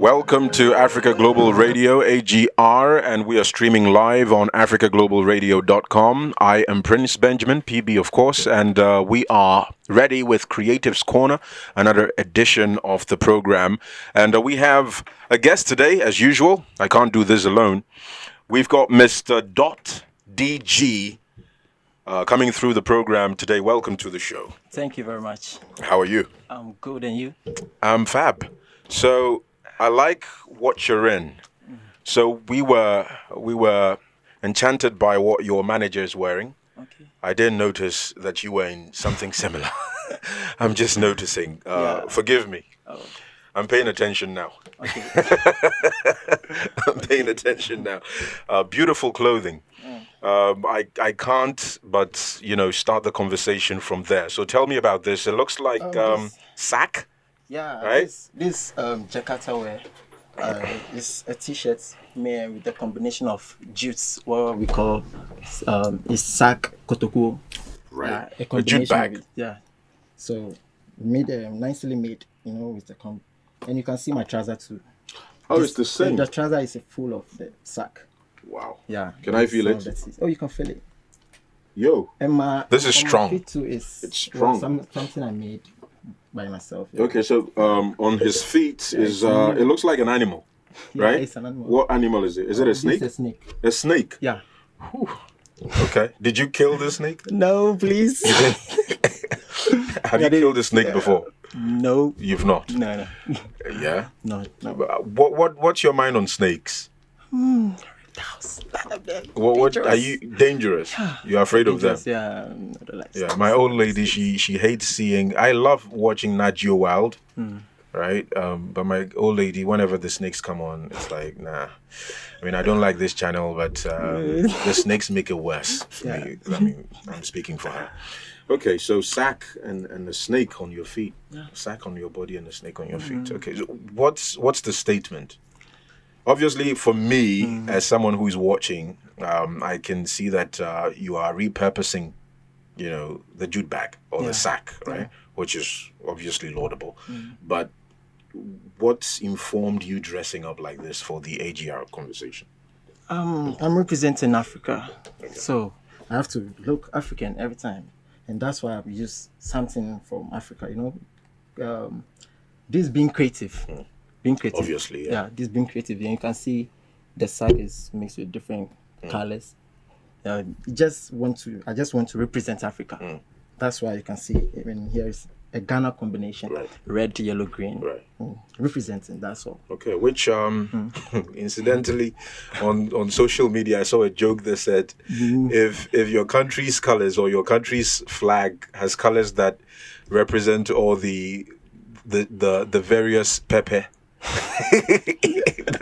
Welcome to Africa Global Radio, AGR, and we are streaming live on africaglobalradio.com. I am Prince Benjamin, PB of course, and we are ready with Creatives Corner, another edition of the program. And we have a guest today, as usual. I can't do this alone. We've got Mr. Dot DG coming through the program today. Welcome to the show. Thank you very much. How are you? I'm good, and you? I'm fab. So I like what you're in. So we were enchanted by what your manager is wearing. Okay. I didn't notice that you were in something similar. I'm just noticing. Forgive me. Oh. I'm paying attention now. Okay. I'm paying attention now. Beautiful clothing. I can't but start the conversation from there. So tell me about this. It looks like sack. Yeah, right? This Jakarta wear is a t-shirt made with a combination of jutes, what we call is sack kotoko. Right. A jute bag. of it. Yeah. So made nicely made, with the and you can see my trouser too. Oh, it's the same. The trouser is full of the sack. Wow. Yeah. Can I feel it? Oh, you can feel it. Yo. And this is strong. My feet too is it's strong. Something I made by myself. Yeah. Okay, so on his feet is it looks like an animal, right? Yeah, it's an animal. What animal is it? Is it a snake? It's a snake. A snake? Yeah. Whew. Okay. Did you kill the snake? No, please. Have you killed a snake before? No. You've not? No. Yeah? No. What's your mind on snakes? What are you dangerous? You're afraid of them? Yeah, I don't like yeah. My old lady, she hates seeing. I love watching Nat Geo Wild, right? But my old lady, whenever the snakes come on, it's like nah. I mean, I don't like this channel, but the snakes make it worse for me. I mean, I'm speaking for her. Okay, so sack and a snake on your feet, sack on your body and a snake on your feet. Okay, so what's the statement? Obviously, for me, as someone who's watching, I can see that you are repurposing, the jute bag or the sack, right? Which is obviously laudable. But what's informed you dressing up like this for the AGR conversation? I'm representing Africa, so I have to look African every time. And that's why I've used something from Africa, this being creative. Being creative. Obviously, yeah. Yeah, this being creative. And you can see the sack is mixed with different colors. I just want to represent Africa. That's why you can see even here is a Ghana combination. Right. Red, yellow, green. Right. Representing, that's all. Okay, which incidentally on social media I saw a joke that said if your country's colors or your country's flag has colors that represent all the various pepper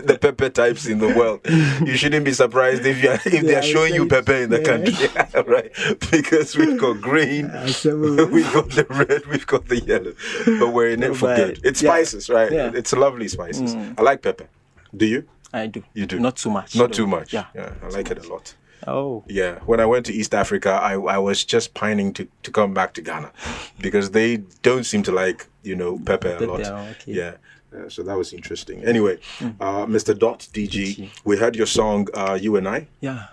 the pepper types in the world, you shouldn't be surprised if they're showing you pepper in the country, right? Because we've got green, we've got the red, we've got the yellow, but we're in it for good. It's spices, right? Yeah. It's lovely spices. I like pepper. Do you? I do. You do? Not too much. Not too much. Yeah, I like it a lot. Oh. Yeah. When I went to East Africa, I was just pining to come back to Ghana because they don't seem to like, pepper a lot. Okay. Yeah. So that was interesting. Anyway, Mr. Dot DG, we heard your song, You and I. Yeah.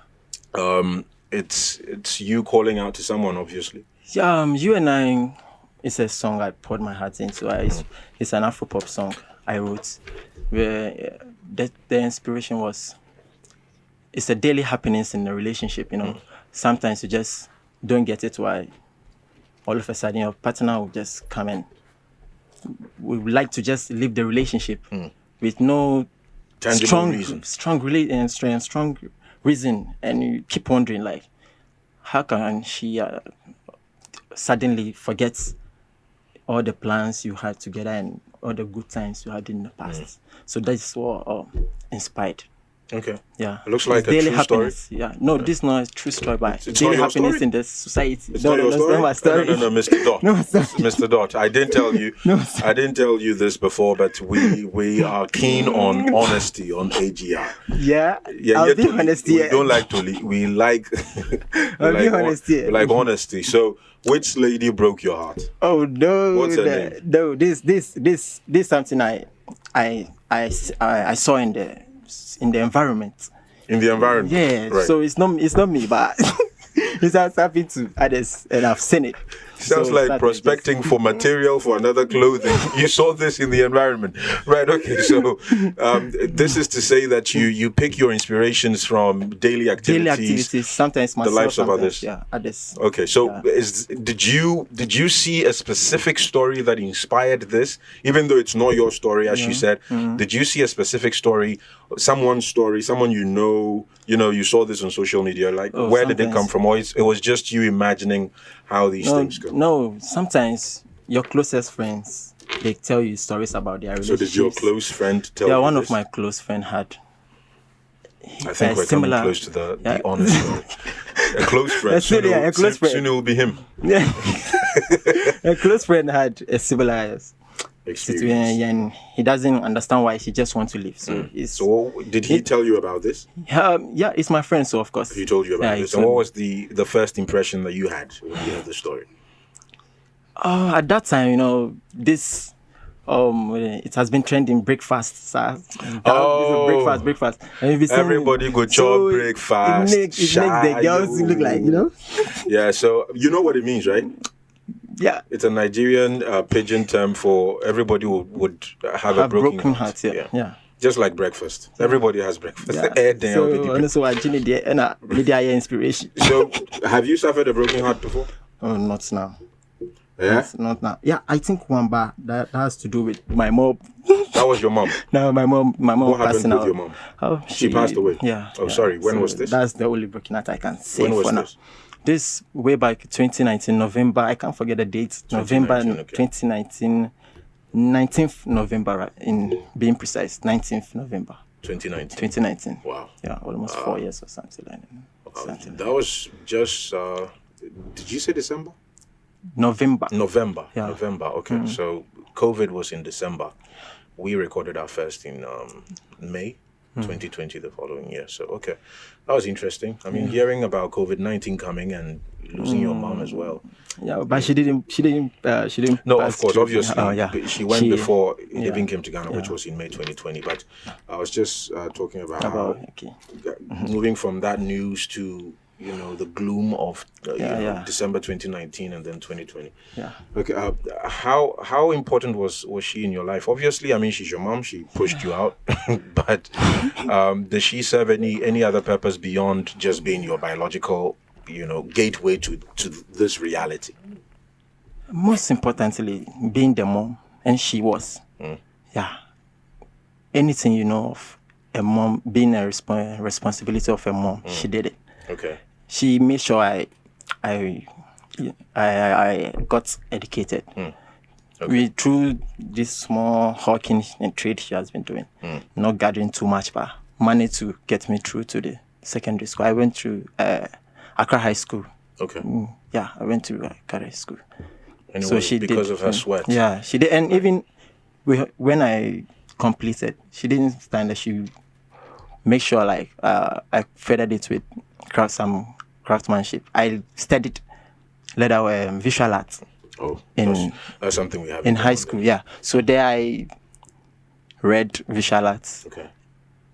It's you calling out to someone, obviously. Yeah, You and I is a song I poured my heart into. It's an Afro-pop song I wrote where the inspiration was, it's a daily happenings in a relationship, Sometimes you just don't get it why all of a sudden your partner will just come in. We would like to just leave the relationship with no strong reason, and you keep wondering like, how can she suddenly forget all the plans you had together and all the good times you had in the past? So that's what inspired. Okay. Yeah. It looks like it's a daily true happiness. story. Yeah. No, this is not a true story, but it's daily not your happiness story? in the society. It's not your story? Not my story. No, Mr. Dot. No, sorry. Mr. Dot, I didn't tell you. No, sorry. I didn't tell you this before, but we are keen on honesty on AGR. Yeah. I'll be honest here. We don't like to leave. We like. I'll be honest here. We like honesty. So, which lady broke your heart? Oh no! What's her name? No, this something I I saw in the environment. In the environment. Yeah. Right. So it's not me, but it's happened to others, and I've seen it. Sounds So like that prospecting for material for another clothing. You saw this in the environment, right? Okay, so this is to say that you pick your inspirations from daily activities, sometimes myself, the lives of others. Yeah, others. Okay, so did you see a specific story that inspired this, even though it's not your story, as you said? Did you see a specific story, someone you saw this on social media? Like, where did it come from? Or it was just you imagining how these things go? No, sometimes your closest friends, they tell you stories about their relationships. So did your close friend tell you one this? of my close friend had. I think we're coming close to the honest story. A close friend. Soon it will be him. Yeah. A close friend had a similar experience, and he doesn't understand why he just wants to leave. So, did he tell you about this? Yeah, it's my friend, so of course he told you about this. And what was the first impression that you had when you heard the story? At that time, this it has been trending breakfast. So breakfast. And everybody go chop breakfast. It makes the girls look like Yeah, so you know what it means, right? Yeah, it's a Nigerian pidgin term for everybody would have a broken heart. Yeah. Just like breakfast. Everybody has breakfast. So I need the inspiration. So have you suffered a broken heart before? Oh, not now. Yeah? Not now. Yeah, I think one bar that has to do with my mom. That was your mom? No, my mom what happened with your mom? She passed away? Yeah. Oh, sorry. When was this? That's the only broken heart I can say when was for this? now. This way back 2019 November. I can't forget the date. November 2019, 19th November. In being precise, 19th November. 2019. Wow. Yeah, almost 4 years or something like that. That was just. Did you say December? November. Yeah. November. Okay. So COVID was in December. We recorded our first in May 2020, the following year. So okay, that was interesting. I mean, hearing about COVID-19 coming and losing your mom as well. Yeah, but she didn't. No, of course, obviously. She went before it even came to Ghana, which was in May 2020. But I was just talking about how moving from that news to the gloom of December 2019 and then 2020. Yeah. Okay. How important was she in your life? Obviously, I mean, she's your mom. She pushed you out, but does she serve any other purpose beyond just being your biological, gateway to this reality? Most importantly, being the mom, and she was. Yeah. Anything of a mom, being a responsibility of a mom, she did it. Okay. She made sure I got educated. Okay. Through this small hawking and trade she has been doing, not gathering too much, but managed to get me through to the secondary school. I went to Accra High School. Okay. I went to Accra High School. And so she because of her sweat. Yeah, she did, and even when I completed, she didn't stand there. She make sure I feathered it with some craftsmanship. I studied leather visual arts. Oh, that's something we have in high school. Yeah, so there I read visual arts. Okay.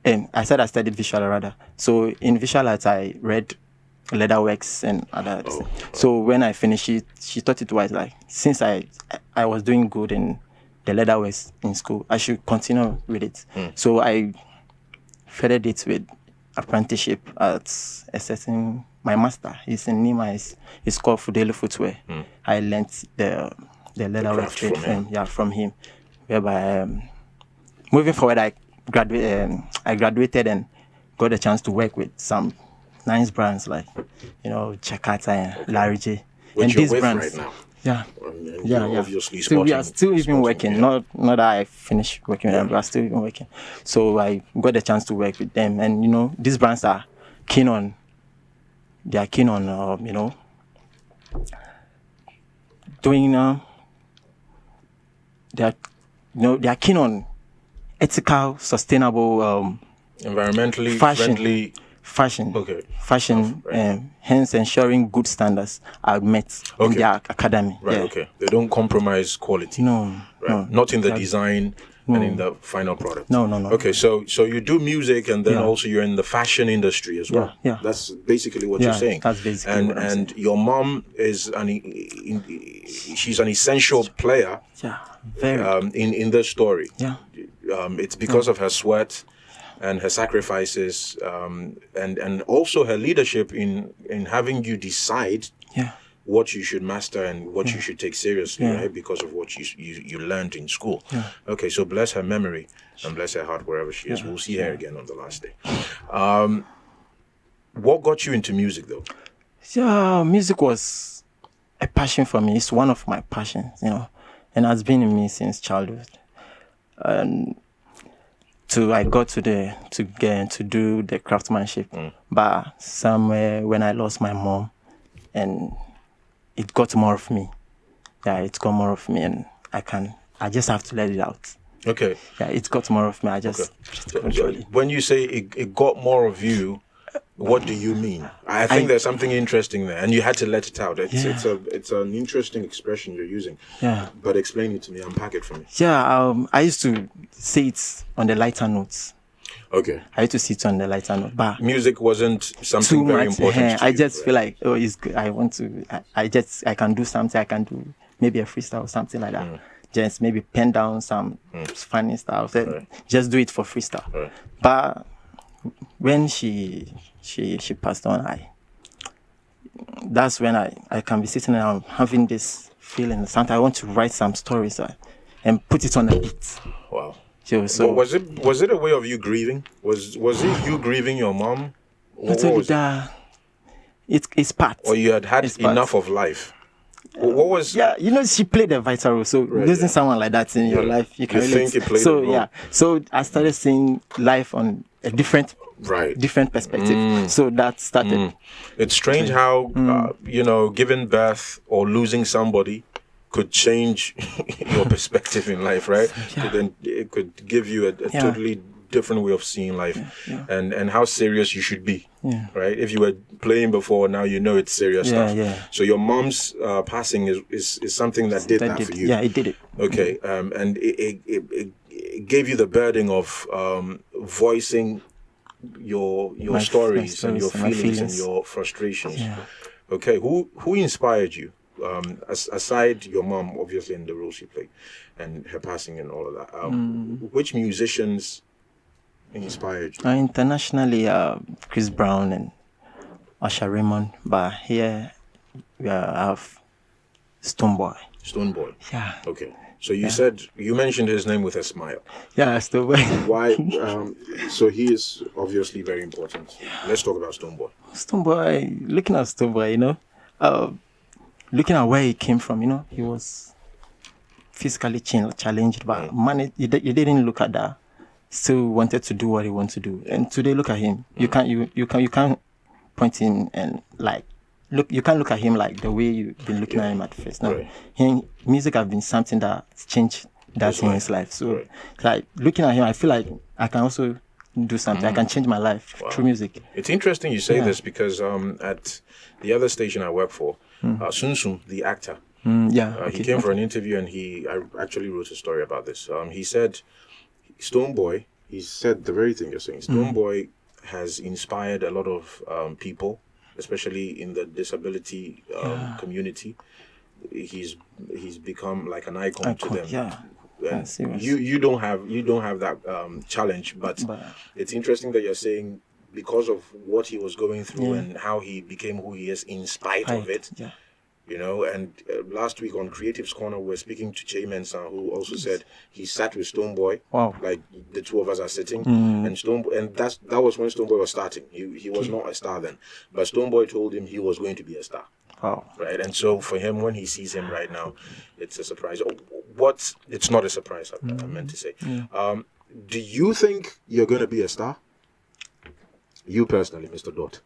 And I said I studied visual rather. So in visual arts I read leather works and other. So when I finished it, she thought it was since I was doing good in the leather works in school, I should continue with it. So I furthered it with apprenticeship at a certain, my master, he's in Nima, it's called Fudele Footwear. I learned the leather work trade from him. Whereby moving forward, I graduated and got a chance to work with some nice brands like Jakarta and Larry J. Which and these brands right now. Obviously so we are still even working. Not that I finished working with them, but I'm still even working. So I got the chance to work with them, and these brands are keen on. They are keen on doing. They are keen on ethical, sustainable, environmentally friendly. Fashion. Hence ensuring good standards are met in their academy. Right. Okay. They don't compromise quality. No. Right. No. Not in the design. and in the final product? No. Okay, so you do music, and then Yeah. also you're in the fashion industry as well. Yeah. That's basically what you're saying. That's basically what I'm saying. your mom is she's an essential player. Yeah, very. In the story. Yeah. It's because of her sweat and her sacrifices, and also her leadership in having you decide what you should master and what you should take seriously, right? Because of what you learned in school. Yeah. Okay, so bless her memory and bless her heart wherever she is. We'll see her again on the last day. What got you into music, though? Yeah, music was a passion for me. It's one of my passions, and has been in me since childhood. And I got to do the craftsmanship, but somewhere when I lost my mom, and it got more of me. Yeah, it got more of me, and I just have to let it out. Okay. Yeah, it got more of me. I just control it. When you say it got more of you, what do you mean? I think there's something interesting there, and you had to let it out. It's an interesting expression you're using. Yeah. But explain it to me. Unpack it for me. Yeah. I used to say it on the lighter notes. Okay. I used to sit on the lighter note, but music wasn't something very important. I just feel like, it's good. I want to. I can do something. I can do maybe a freestyle or something like that. Just maybe pen down some funny stuff. Just do it for freestyle. Right. But when she passed on, that's when I can be sitting and having this feeling. Sometimes I want to write some stories and put it on a beat. Wow. So was it a way of you grieving? Was it you grieving your mom? It's part. Or you had enough of life? What was? Yeah, she played a vital role. So losing someone like that in your life, you can relate. Think it played a role? So I started seeing life on a different perspective. So that started. It's strange how giving birth or losing somebody could change your perspective in life, right? Yeah. Then it could give you a totally different way of seeing life, and how serious you should be, right? If you were playing before, now it's serious stuff. So your mom's passing is something that did that for you. Yeah, it did it. Okay, and it gave you the burden of voicing your stories and your feelings and your frustrations. Yeah. Okay, who inspired you? Aside your mom, obviously, and the role she played, and her passing and all of that, which musicians inspired you? Internationally, Chris Brown and Usher Raymond, but here we have Stonebwoy. Stonebwoy. Yeah. Okay. So you mentioned his name with a smile. Yeah, Stonebwoy. Why? So he is obviously very important. Let's talk about Stonebwoy. Stonebwoy. Looking at Stonebwoy, looking at where he came from, he was physically challenged, but he didn't look at that. Still wanted to do what he wanted to do. And today, look at him. You can't point him and you can't look at him like the way you've been looking at him at first. No, music has been something that changed that in his life. So, looking at him, I feel like I can also do something. I can change my life through music. It's interesting you say this because at the other station I work for, Sun Sun, the actor, he came for an interview, and I actually wrote a story about this. He said, Stonebwoy, he said the very thing you're saying. Stonebwoy has inspired a lot of people, especially in the disability community. He's become like an icon to them. Yeah. And you don't have that challenge, but it's interesting that you're saying because of what he was going through and how he became who he is in spite of it. Yeah. And last week on Creative's Corner, we were speaking to Che Mensah, who also said he sat with Stonebwoy. Wow. Like the two of us are sitting, and that was when Stonebwoy was starting. He was not a star then, but Stonebwoy told him he was going to be a star. Wow. Right, and so for him, when he sees him right now, it's a surprise. It's not a surprise, I meant to say. Do you think you're going to be a star? You personally, Mr. Dot.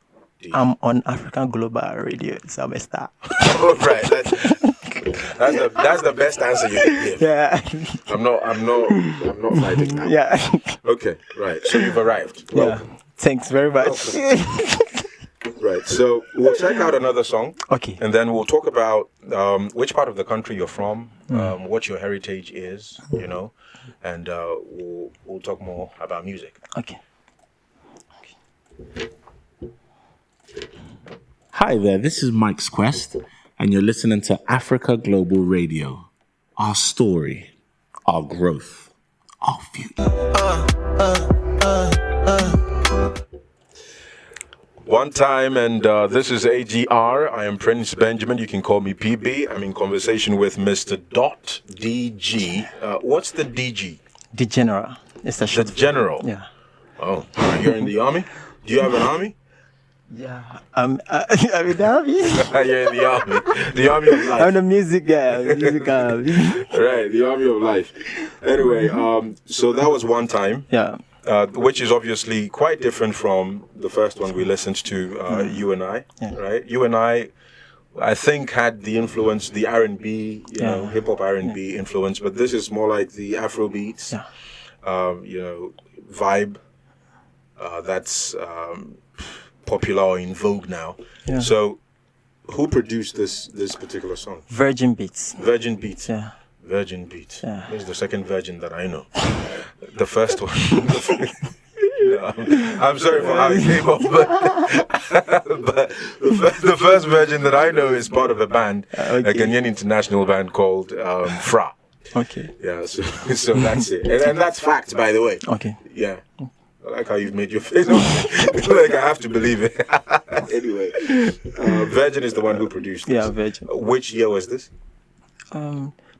I'm on African Global Radio, so I'm a star. Right, that's the best answer you can give. Yeah. I'm not fighting now. Yeah. Okay, right. So you've arrived. Welcome. Yeah. Thanks very much. Right. right. So we'll check out another song. Okay. And then we'll talk about which part of the country you're from, what your heritage is, and we'll talk more about music. Okay. Hi there, this is Mike's Quest, and you're listening to Africa Global Radio. Our story, our growth, our future. One time, and this is AGR. I am Prince Benjamin. You can call me PB. I'm in conversation with Mr. Dot DG. What's the DG? The general. It's a The short. general. Yeah. Oh, you're in the army? Do you have an army? Yeah. I'm in the army. You're in the army. The army of life. I'm the music guy. Right, the army of life. Anyway, so that was One Time. Yeah. Which is obviously quite different from the first one we listened to, You and I, right? You and I think had the influence, the R&B, hip hop R&B influence, but this is more like the Afro beats, vibe that's popular or in vogue now. Yeah. So, who produced this particular song? Virgin Beats. Virgin Beats. Yeah. Virgin Beats. Yeah. This is the second virgin that I know. The first one. I'm sorry for how it came off, but the first virgin that I know is part of a band, a Ghanaian international band called Fra. Okay. Yeah, so that's it. And that's fact, by the way. Okay. Yeah. I like how you've made your face. Like I have to believe it. Anyway, Virgin is the one who produced this. Yeah, Virgin. Which year was this?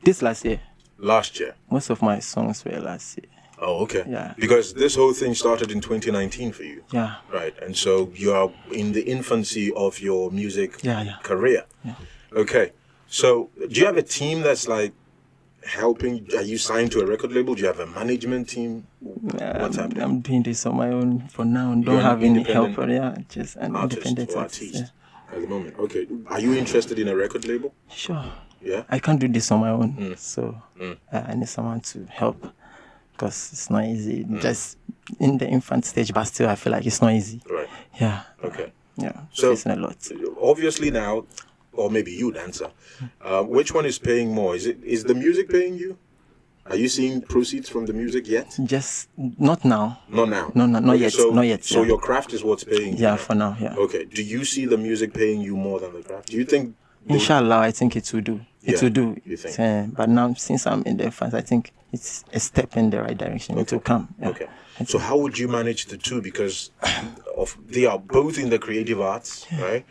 This last year. Last year. Most of my songs were last year. Oh, okay. Yeah. Because this whole thing started in 2019 for you. Yeah. Right. And so you are in the infancy of your music career. Yeah. Okay. So do you have a team that's like helping? Are you signed to a record label? Do you have a management team? What's happening? I'm doing this on my own for now. Don't You're have an any help. independent Yeah, just an artist independent or artist. artiste at the moment. Okay. Are you interested in a record label? Sure. Yeah. I can't do this on my own, so I need someone to help because it's not easy. Just in the infant stage, but still, I feel like it's not easy. Right. Yeah. Okay. Yeah. So facing a lot. obviously now, or maybe you, dancer, which one is paying more? Is the music paying you? Are you seeing proceeds from the music yet? Just not now. Not now. No, not Okay, yet. So, not yet. So yeah. your craft is what's paying you. Yeah, now? for now. Yeah. Okay. Do you see the music paying you more than the craft? Do you think? Inshallah, I think it will do. It will do. You think? But now, since I'm in the fans, I think it's a step in the right direction. It will come. Yeah. Okay. So how would you manage the two? Because they are both in the creative arts, right?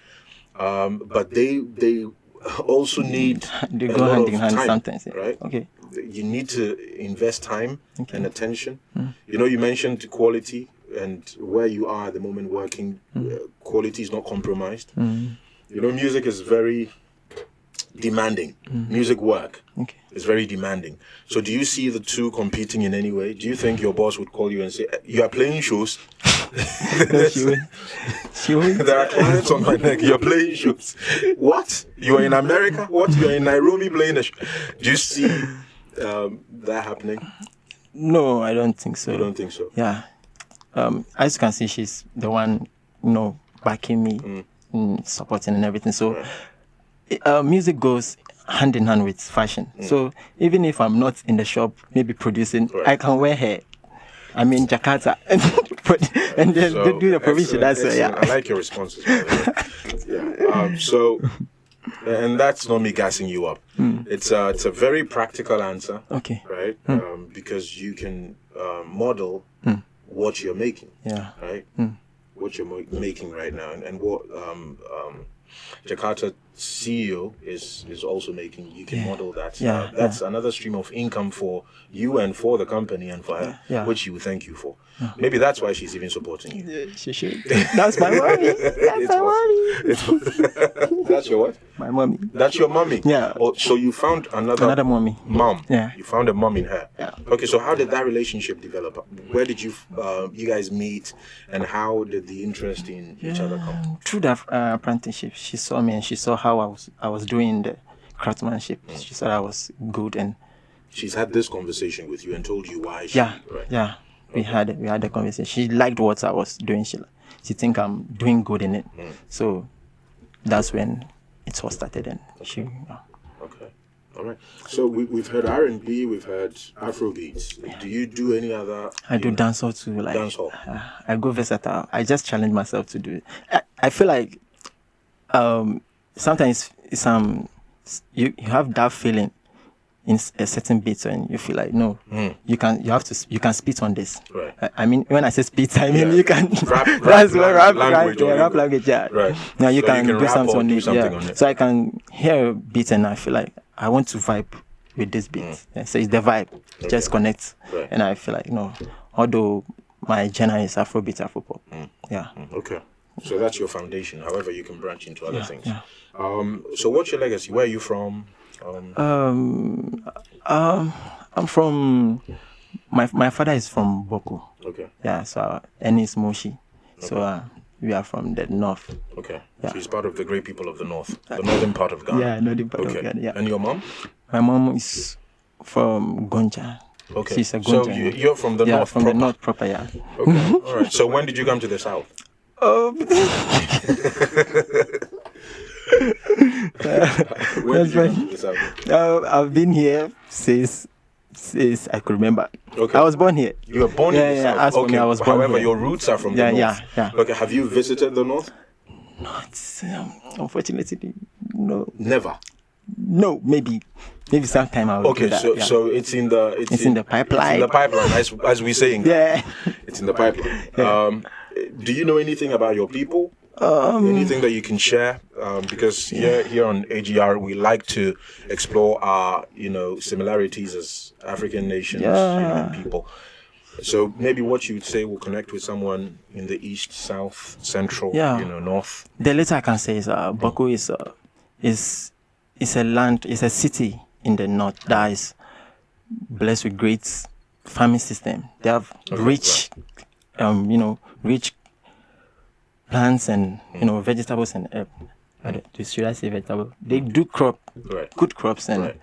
But they also need They a go lot hand of in hand time, sometimes. Yeah. right? Okay. You need to invest time and attention. You mentioned quality and where you are at the moment working, quality is not compromised. Music is very demanding. Music work is very demanding. So do you see the two competing in any way? Do you think your boss would call you and say, you are playing shows? She will. There are clients on my neck. You're playing shows. What? You are in America? What? You are in Nairobi playing a show? Do you see that happening? No, I don't think so. You don't think so? Yeah. As you can see, she's the one, backing me, supporting and everything. So, music goes hand in hand with fashion. So, even if I'm not in the shop, maybe producing, I can wear her. I'm in Jakarta and then So, do the provision. That's excellent. I like your responses. By the way. And that's not me gassing you up. It's a very practical answer. Okay. Right? Because you can model what you're making. Yeah. Right? What you're making right now, and what Jakarta CEO is also making. You can model that. That's another stream of income for you and for the company and for her, which she will thank you for. Maybe that's why she's even supporting you. Yeah, she should. That's my mommy. That's my mommy. That's your what? My mommy. That's your mommy. Yeah. Oh, so you found another mommy. Mom. Yeah. You found a mom in her. Yeah. Okay. So how did that relationship develop? Where did you guys meet, and how did the interest in each other come? Through the apprenticeship, she saw me and she saw how I was doing the craftsmanship. She said I was good, and she's had this conversation with you and told you why. Yeah. We had a conversation. She liked what I was doing. she think I'm doing good in it. So that's when it all started. And she. Okay. All right. So we've heard R&B, we've heard Afrobeats. Do you do any other? I do dancehall too. Like Dancehall. I go versatile. I just challenge myself to do it. I feel like sometimes you have that feeling in a certain beat and you feel like no, you can spit on this. Right. I mean, when I say spit, I mean you can rap language. Rap language. Yeah. Right. Now you So can do rap something or on do it. something Yeah. on it. So I can hear a beat and I feel like I want to vibe with this beat. Yeah, so it's the vibe. Just connect. Right. And I feel like no, although my genre is Afrobeat, Afropop. Yeah. Okay. So that's your foundation. However, you can branch into other things. Yeah. So what's your legacy? Where are you from? I'm from. My father is from Boku. Okay. Yeah. So and he's Moshi. So we are from the north. Okay. Yeah. So he's part of the great people of the north, the northern part of Ghana. Yeah, northern part of Okay. Ghana. Yeah. And your mom? My mom is from Gonja. Okay. She's a So Gonja. you're from the yeah, north from proper. the north proper. Yeah. Okay. All right. So when did you come to the south? When did you come to the south? I've been here since I could remember. Okay. I was born here. You were born in the Yeah, south. as for Okay. me, I was born However, here. your roots are from the Yeah, north. yeah. Okay. Have you visited the north? Not, unfortunately, no. Never. No, maybe sometime I will Okay, do that. so yeah. so it's in the pipeline. It's in the pipeline, as we say. Yeah. It's in the pipeline. Do you know anything about your people? Anything that you can share? Because here on AGR we like to explore our similarities as African nations, and people. So maybe what you would say will connect with someone in the east, south, central, north. The least I can say is Baku is a land, is a city in the north that is blessed with great farming system. They have rich plants and vegetables and should I say vegetable? They do good crops and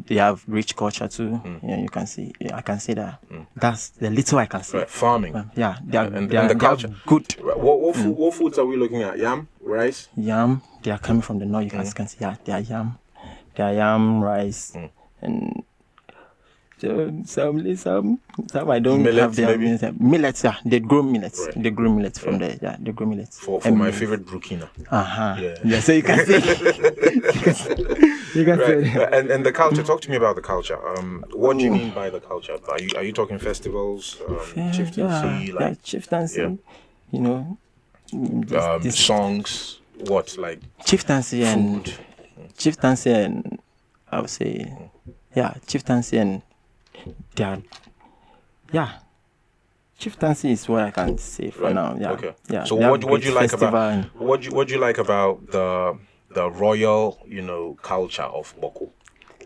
they have rich culture too. Yeah, you can see. Yeah, I can say that. That's the little I can say. Right, farming. Yeah, and the culture. Good. What foods are we looking at? Yam, rice. Yam. They are coming from the north. You can see. Yeah, they are yam. They are yam, rice, and some I don't millets, have their maybe? millets. Yeah, they grow millets. Right. They grow millets from there. Yeah, they grow millets. For my favorite Burkina. Yeah. So you can see. You can Right. see. And the culture. Talk to me about the culture. What do you mean by the culture? Are you talking festivals, chieftaincy, like chieftaincy? This songs? What, like chieftaincy and food? chieftaincy and I would say chieftaincy and chieftaincy is what I can say for now. Yeah. Okay. Yeah. So They what have do you great like festival about and- what do you like about the royal culture of Boko?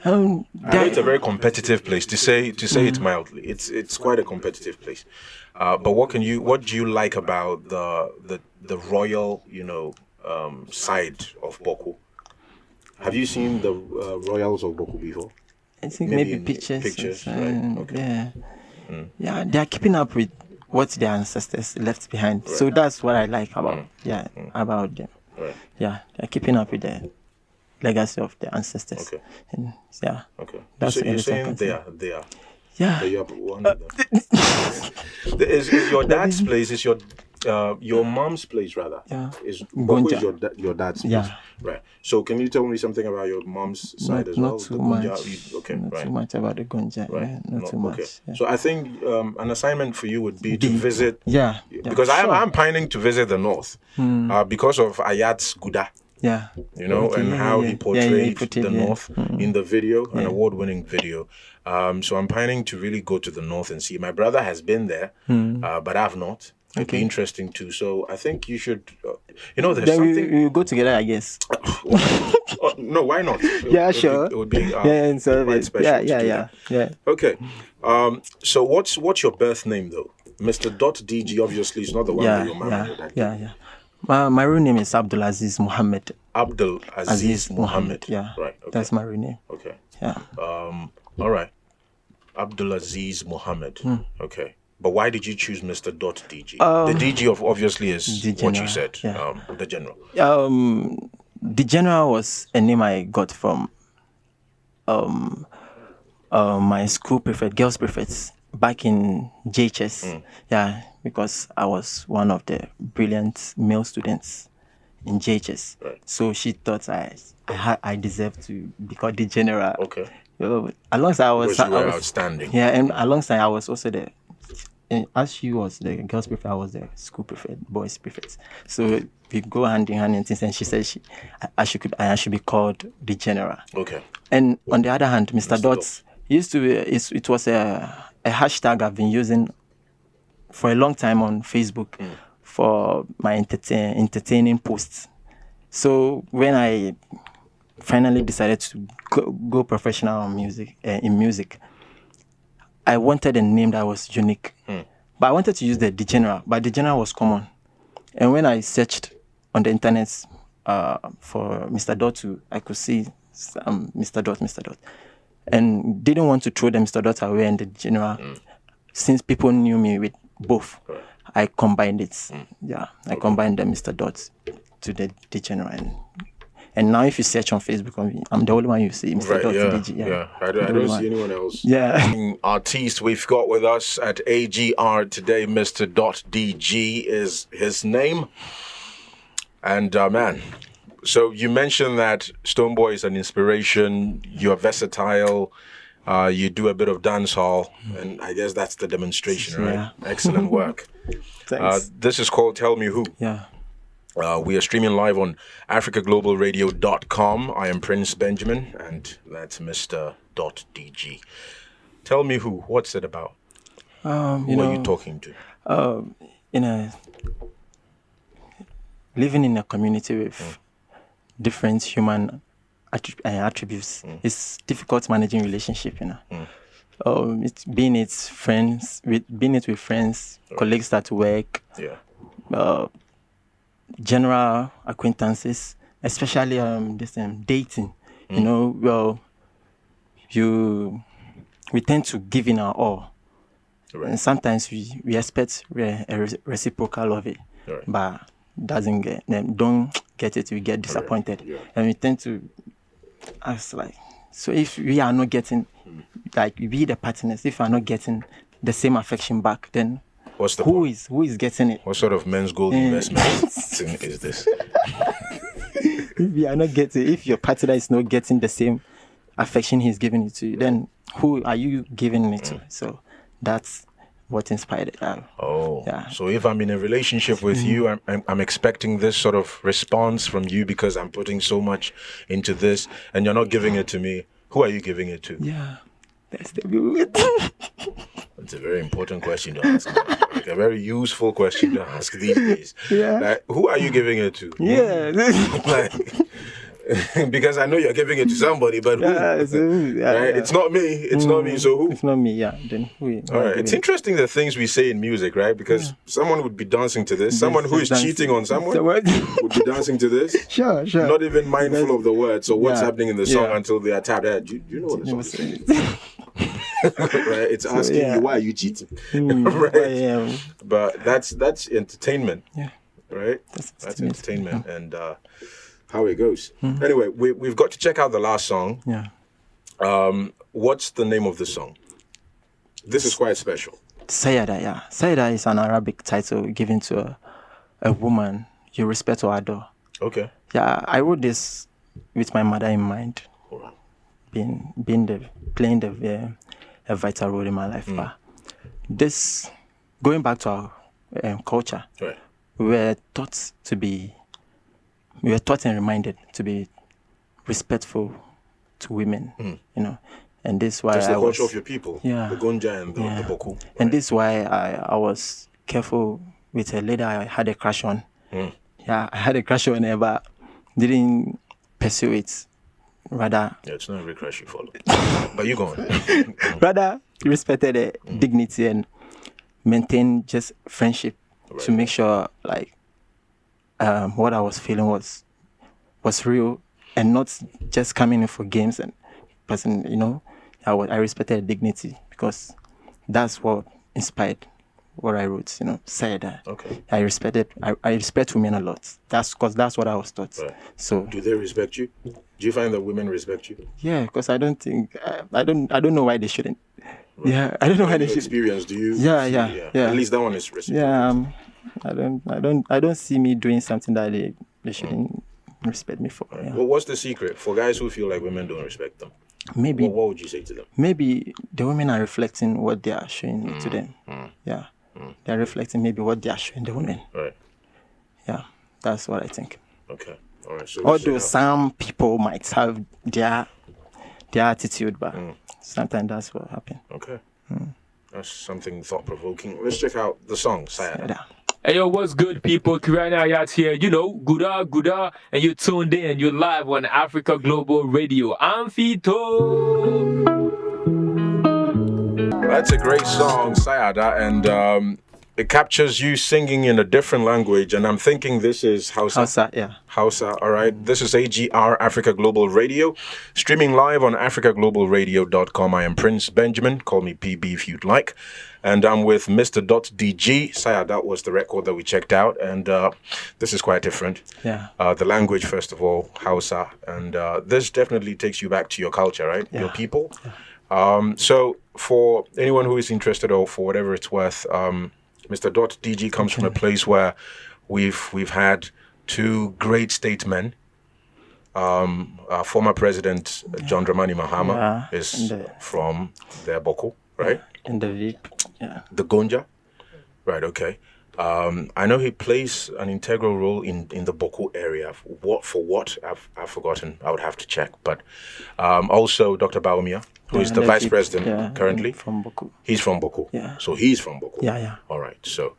I know it's a very competitive place. To say it mildly, it's quite a competitive place. But what do you like about the royal side of Boko? Have you seen the royals of Boko before? I think Maybe maybe in pictures. pictures, right, okay. Yeah. Yeah, they are keeping up with what their ancestors left behind. So that's what I like about about them. Right. Yeah, they're keeping up with the legacy of their ancestors. Okay. And yeah. Okay. That's So the you're least I saying can they say. are. Yeah. That you have one of them. Is your dad's place? Is your mom's place rather? Yeah. Is Boko is Gonja. your dad's place? Yeah. Right. So can you tell me something about your mom's side as well? Not too The much. Gonja? Okay. Not Right. too much about the Gonja. Right. Yeah, not too Okay. much. Yeah. So I think an assignment for you would be to visit. Yeah. Because sure. I'm pining to visit the north because of Ayat's Guda. Yeah. And how he portrayed the north in the video, an Yeah. award-winning video. So I'm planning to really go to the north and see. My brother has been there, but I've not. It'd be interesting too. So I think you should. There's Then something. we will go together, I guess. No, why not? Sure. It would be and so quite special. to do yeah. that. Okay. So what's your birth name though? Mr. DG obviously is not the one that your mom and your dad. Yeah. My real name is Abdulaziz Muhammad. Abdul Aziz Muhammad. Yeah. Right. Okay. That's my real name. Okay. Yeah. All right. Abdulaziz Muhammad. Okay. But why did you choose Mr. DG? The DG obviously is the what you general, said, yeah. the general. The general was a name I got from my school prefect, girls prefects back in JHS. Yeah, because I was one of the brilliant male students in JHS. Right. So she thought I deserved to be called the general. Okay. Alongside I was, Because you were I was outstanding. Yeah, and alongside I was also the, and as she was the girls prefect, I was the school prefect, boys prefect. So we go hand in hand and things. And she said I should be called the general. Okay. And on the other hand, Mr. Mr. Dots used to be, it was a hashtag I've been using for a long time on Facebook for my entertaining posts. So when I finally decided to go professional in music, I wanted a name that was unique. But I wanted to use the General, but the General was common. And when I searched on the internet for Mr. Dot, I could see Mr. Dot. And didn't want to throw the Mr. Dot away and the General. Since people knew me with both, I combined it. Yeah, I combined the Mr. Dot to the General. And now if you search on Facebook, I'm the only one you see, Mr. Dot DG. Yeah. I don't see anyone else. Yeah. Artiste we've got with us at AGR today, Mr. Dot DG is his name. And man, so you mentioned that Stonebwoy is an inspiration. You're versatile. You do a bit of dancehall, and I guess that's the demonstration, right? Yeah. Excellent work. Thanks. This is called Tell Me Who. Yeah. We are streaming live on africaglobalradio.com. I am Prince Benjamin, and that's Mr. Dot DG. Tell me who. What's it about? Who are you talking to? Living in a community with different human attributes, it's difficult managing relationship. It's being it with friends, colleagues at work. Yeah. General acquaintances, especially dating. We tend to give in our all, and sometimes we expect a reciprocal of it, but don't get it. We get disappointed, and we tend to ask so if we are not getting, we the partners, if we are not getting the same affection back, then what's the who point? is getting it? What sort of men's gold investment is this? If you are not getting, if your partner is not getting the same affection he's giving it to you, then who are you giving it to? So that's what inspired it. So if I'm in a relationship with you, I'm expecting this sort of response from you because I'm putting so much into this, and you're not giving it to me. Who are you giving it to? Yeah, that's the good. It's a very important question to ask. Like a very useful question to ask these days. Yeah. Who are you giving it to? Yeah. Because I know you're giving it to somebody, but who? Right? It's not me. It's not me. So who? It's not me. Yeah. Then who? All right. It's interesting the things we say in music, right? Because someone would be dancing to this. Someone who is cheating on someone would be dancing to this. Sure. Not even mindful of the words or what's happening in the song until they are tapped. Do you know what the song is? Right? It's asking you, why are you cheating? Right? But that's entertainment. Yeah. Right? That's entertainment. And how it goes. Anyway, we've got to check out the last song. Yeah. What's the name of the song? This is quite special. Sayada, yeah. Sayada is an Arabic title given to a woman you respect or adore. Okay. Yeah, I wrote this with my mother in mind. Playing a vital role in my life. But this, going back to our culture, we were taught and reminded to be respectful to women, and this is why that's the culture of your people, the Gonja and the Boku. Right? And this is why I was careful with a lady I had a crush on. Yeah, I had a crush on her, but didn't pursue it. Rather, it's not every crush you follow, but you go on. Rather, respected her dignity and maintain just friendship to make sure what I was feeling was real and not just coming in for games and person. I respected her dignity because that's what inspired what I wrote. Sayada. Okay. I respect women a lot. That's because that's what I was taught. Right. So Do they respect you? Do you find that women respect you? yeah, because I don't think I don't know why they shouldn't. Right. Yeah, I don't know why they should. Experience? Do you? Yeah, see, yeah. At least that one is reciprocated. Yeah. I don't see me doing something that they shouldn't respect me for. Right. Yeah. Well, what's the secret for guys who feel like women don't respect them? Maybe. What would you say to them? Maybe the women are reflecting what they are showing to them. Yeah. They're reflecting maybe what they are showing the women. Right. Yeah. That's what I think. Okay. All right. So although some people might have their attitude, but sometimes that's what happens. Okay. That's something thought-provoking. Let's check out the song, Sayada. Hey yo, what's good, people? Kirana Ayat here. Guda, and you're tuned in. You're live on Africa Global Radio. Amphito. That's a great song, Sayada, and it captures you singing in a different language, and I'm thinking this is Hausa. Hausa, yeah. Hausa, all right. This is AGR, Africa Global Radio, streaming live on africaglobalradio.com. I am Prince Benjamin. Call me PB if you'd like. And I'm with Mr. .dg. Sayada was the record that we checked out, and this is quite different. Yeah. The language, first of all, Hausa, and this definitely takes you back to your culture, right? Yeah. Your people. Yeah. So for anyone who is interested, or for whatever it's worth, Mr. .dg comes from a place where we've had two great statesmen. Our former president, John Dramani Mahama, is from their Boko, right? And the VIP, yeah. The Gonja, right? Okay. I know he plays an integral role in the Boko area. For what? I've forgotten. I would have to check. But also Dr. Baumia, who is the vice president currently. From Boko. He's from Boko. Yeah. So he's from Boko. Yeah. All right. So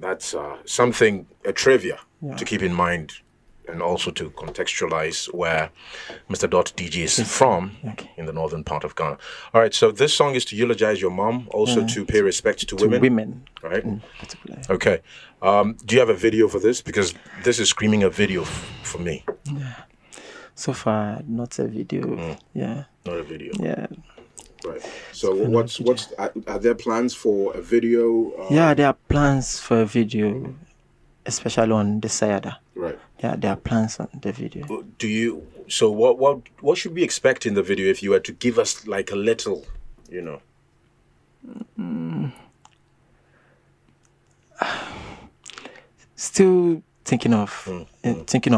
that's something, a trivia to keep in mind, and also to contextualize where Mr. .dg is from in the northern part of Ghana. All right, so this song is to eulogize your mom, also to pay respect to women. Right? Okay. Do you have a video for this? Because this is screaming a video for me. Yeah. So far, not a video. Yeah. Not a video. Yeah. Right. So are there plans for a video? Yeah, there are plans for a video, especially on the Sayada. Right. Yeah, there are plans on the video. So what should we expect in the video if you were to give us like a little, Still thinking of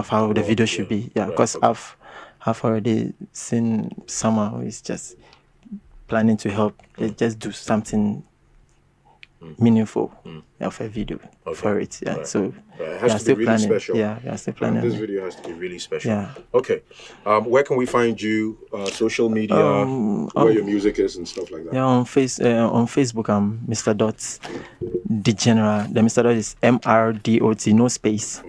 how the video should be. Yeah, because I've already seen someone who is just planning to help. They just do something meaningful of a video for it. Yeah. Right. So it has to be really special. Yeah, we are still planning. This video has to be really special. Yeah. Okay. Where can we find you? Social media, where your music is and stuff like that. Yeah, on Facebook I'm Mr. Degeneral. The Mr. Dot is MRDOT, no space.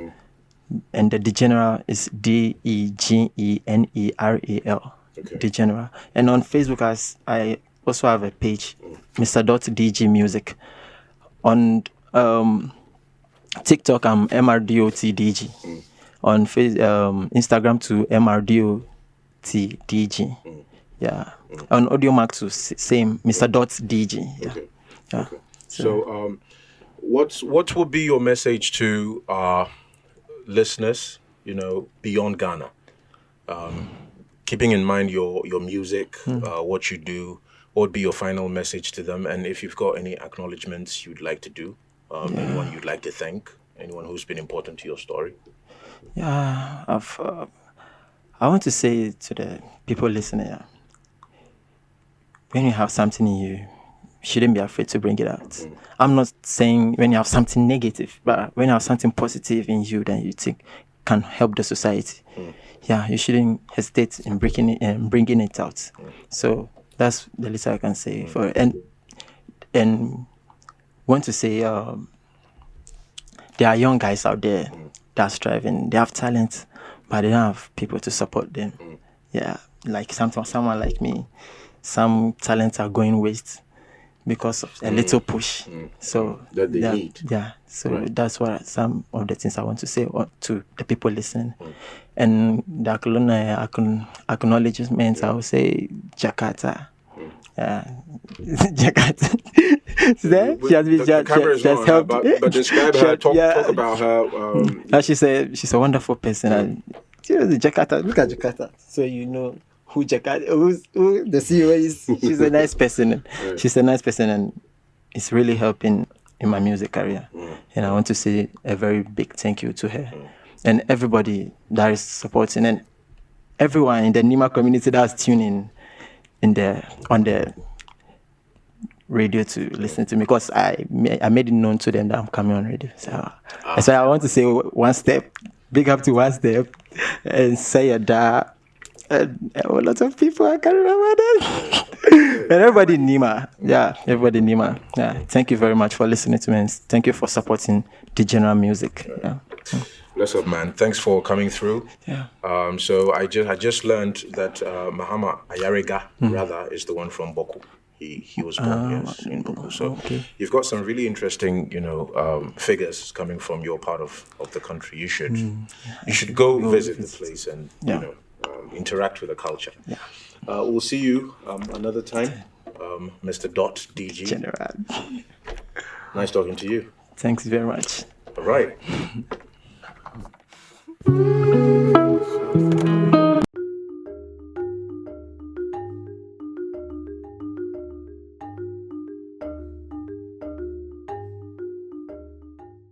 And the Degeneral is DEGENERAL. Okay. Degeneral. And on Facebook I also have a page, Mr. DG Music. On TikTok, I'm MRDOTDG. On Instagram, to MRDOTDG. Yeah. On AudioMac, too, same, Mr. DG. Yeah. Okay. Yeah. Okay. So, what would be your message to our listeners, beyond Ghana? Keeping in mind your music, what you do, what would be your final message to them? And if you've got any acknowledgements you'd like to do, anyone you'd like to thank, anyone who's been important to your story? Yeah, I want to say to the people listening, when you have something in you, you shouldn't be afraid to bring it out. I'm not saying when you have something negative, but when you have something positive in you that you think can help the society, you shouldn't hesitate in bringing it out. So that's the least I can say for it. And want to say there are young guys out there that are striving. They have talent, but they don't have people to support them. Yeah, like someone like me, some talents are going waste because of a little push. So that they need. Yeah. So that's what some of the things I want to say to the people listening. And the acknowledgements, I would say Jakarta. Jakarta. there? She has been The camera is she has not on her, helped. but describe She her. had- Talk yeah. about her. And she's a wonderful person. And she was in Jakarta. Look at Jakarta, so you know who Jakarta, who the CEO is. She's a nice person. She's a nice person, and it's really helping in my music career. And I want to say a very big thank you to her and everybody that is supporting, and everyone in the Nima community that's tuning on the radio to listen to me, because I made it known to them that I'm coming on radio. So I want to say one step, big up to one step, and Sayada, and a lot of people, I can't remember them. And everybody in Nima. Yeah, everybody in Nima. Yeah, thank you very much for listening to me, and thank you for supporting the general music. Yeah. Bless up, man. Thanks for coming through. Yeah. So I just learned that Mahama Ayarega rather is the one from Boku. He was born in Boku. So you've got some really interesting, figures coming from your part of the country. You should go visit the place and interact with the culture. Yeah. We'll see you another time, Mr. Dot DG. General. Nice talking to you. Thanks very much. All right.